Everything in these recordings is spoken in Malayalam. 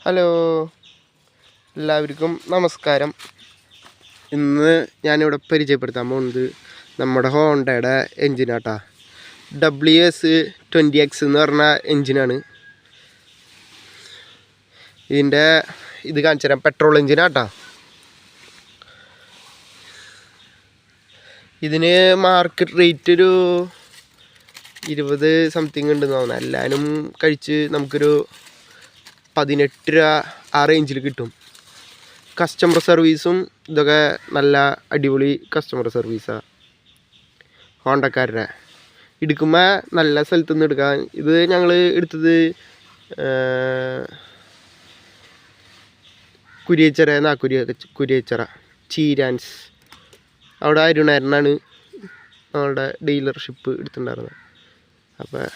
ഹലോ, എല്ലാവർക്കും നമസ്കാരം. ഇന്ന് ഞാനിവിടെ പരിചയപ്പെടുത്താൻ പോകുന്നത് നമ്മുടെ ഹോണ്ടയുടെ എൻജിനാട്ടാ. WS20X എന്ന് പറഞ്ഞ എൻജിനാണ്. ഇതിൻ്റെ ഇത് കാണിച്ചു തരാം. പെട്രോൾ എൻജിനാട്ടാ. ഇതിന് മാർക്കറ്റ് റേറ്റ് ഒരു 20 സംതിങ് ഉണ്ടെന്ന് തോന്നുന്നു. എല്ലാവരും കഴിച്ച് നമുക്കൊരു 18 രൂപ ആ റേഞ്ചിൽ കിട്ടും. കസ്റ്റമർ സർവീസും ഇതൊക്കെ നല്ല അടിപൊളി കസ്റ്റമർ സർവീസാണ് ഹോണ്ടക്കാരുടെ. എടുക്കുമ്പോൾ നല്ല സ്ഥലത്തു നിന്ന് എടുക്കാം. ഇത് ഞങ്ങൾ എടുത്തത് കുരിയച്ചിറ ചീരാൻസ് അവിടെ അരുണാരനാണ് ഞങ്ങളുടെ ഡീലർഷിപ്പ് എടുത്തിട്ടുണ്ടായിരുന്നത്. അപ്പോൾ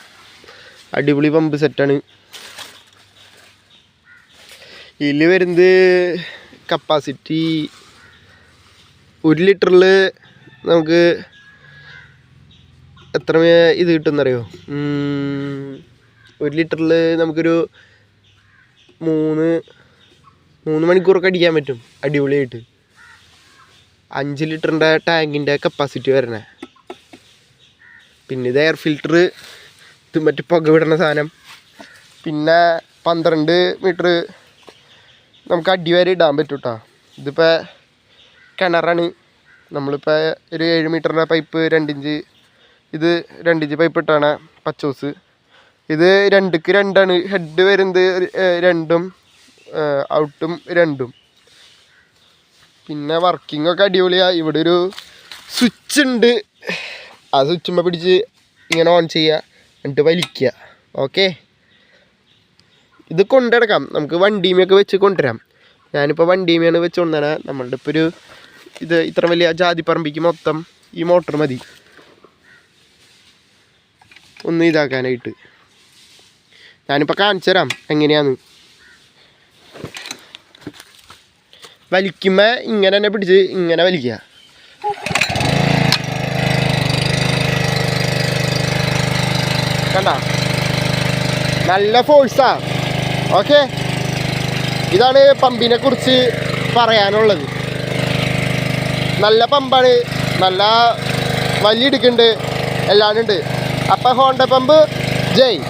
അടിപൊളി പമ്പ് സെറ്റാണ്. ഇതിൽ വരുന്നത് കപ്പാസിറ്റി 1 ലിറ്ററിൽ നമുക്ക് എത്ര ഇത് കിട്ടുമെന്നറിയോ? 1 ലിറ്ററിൽ നമുക്കൊരു 3 മണിക്കൂറൊക്കെ അടിക്കാൻ പറ്റും അടിപൊളിയായിട്ട്. 5 ലിറ്ററിൻ്റെ ടാങ്കിൻ്റെ കപ്പാസിറ്റി വരണേ. പിന്നെ ഇത് എയർ ഫിൽറ്റർ, ഇത് മറ്റു പുക വിടുന്ന സാധനം. പിന്നെ 12 മീറ്റർ നമുക്ക് അടി വരെ ഇടാൻ പറ്റും കേട്ടോ. ഇതിപ്പോൾ കിണറാണ്. നമ്മളിപ്പോൾ ഒരു 7 മീറ്ററിൻ്റെ പൈപ്പ് 2 ഇഞ്ച്, ഇത് 2 ഇഞ്ച് പൈപ്പ് ഇട്ടാണ് പച്ചോസ്. ഇത് 2ക്ക് 2ആണ്. ഹെഡ് വരുന്നത് 2ഉം ഔട്ടും 2ഉം. പിന്നെ വർക്കിംഗ് ഒക്കെ അടിപൊളിയാണ്. ഇവിടെ ഒരു സ്വിച്ച് ഉണ്ട്. ആ സ്വിച്ചുമ്മ പിടിച്ച് ഇങ്ങനെ ഓൺ ചെയ്യുക, എന്നിട്ട് വലിക്കുക. ഓക്കെ, ഇത് കൊണ്ടുനടക്കാം. നമുക്ക് വണ്ടിയുമൊക്കെ വെച്ച് കൊണ്ടുവരാം. ഞാനിപ്പോൾ വണ്ടിയുമാണ് വെച്ച് കൊണ്ടുവരാൻ. നമ്മളുടെ ഇപ്പോൾ ഒരു ഇത് ഇത്ര വലിയ ജാതിപ്പറമ്പിക്ക് മൊത്തം ഈ മോട്ടർ മതി ഒന്ന് ഇതാക്കാനായിട്ട്. ഞാനിപ്പോൾ കാണിച്ചു തരാം എങ്ങനെയാന്ന്. വലിക്കുമ്പോൾ ഇങ്ങനെ തന്നെ പിടിച്ച് ഇങ്ങനെ വലിക്കുക. കണ്ട, നല്ല ഫോഴ്സാ. ഓക്കെ, ഇതാണ് പമ്പിനെ കുറിച്ച് പറയാനുള്ളത്. നല്ല പമ്പാണ്, നല്ല വലിയ എടുക്കുന്നുണ്ട്, എല്ലാം ഉണ്ട്. അപ്പം ഹോണ്ട പമ്പ് ജയ്.